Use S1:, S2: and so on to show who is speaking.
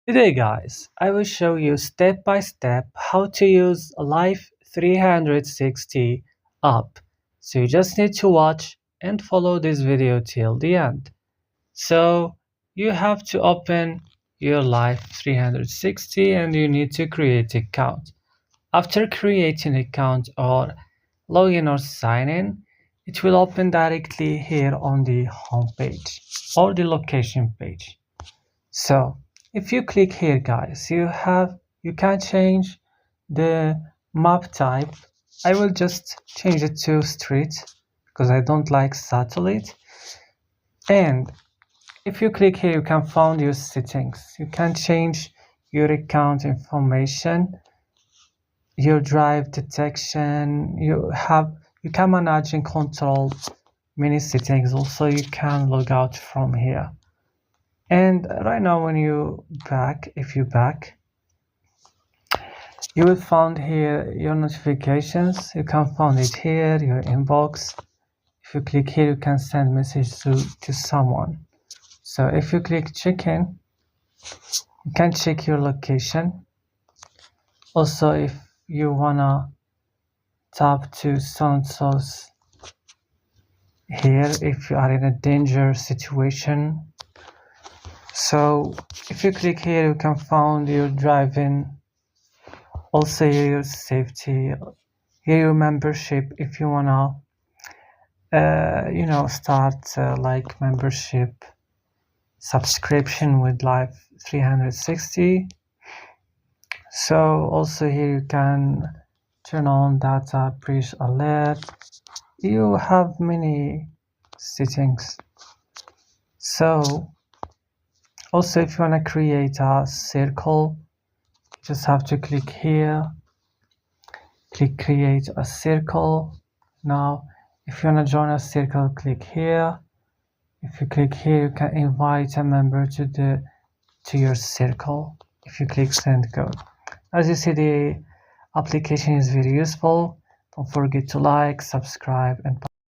S1: Today guys, I will show you step by step how to use Life360 app. So you just need to watch and follow this video till the end. So you have to open your Life360 and you need to create an account. After creating an account or login or sign in, it will open directly here on the home page or the location page. So if you click here guys, you can change the map type. I will just change it to street because I don't like satellite. And if you click here, you can find your settings. You can change your account information, your drive detection. You can manage and control many settings. Also, you can log out from here. And right now when if you back, you will find here your notifications. You can find it here, your inbox. If you click here, you can send message to someone. So if you click check in, you can check your location. Also, if you wanna tap to source here, if you are in a danger situation. So if you click here, you can find your driving, also your safety, here your membership if you wanna start like membership subscription with Life360. So also here you can turn on data breach alert. You have many settings. So also if you want to create a circle, you just have to click here, click create a circle. Now if you want to join a circle, click here. If you click here, you can invite a member to your circle. If you click send code, as you see, the application is very useful. Don't forget to like, subscribe, and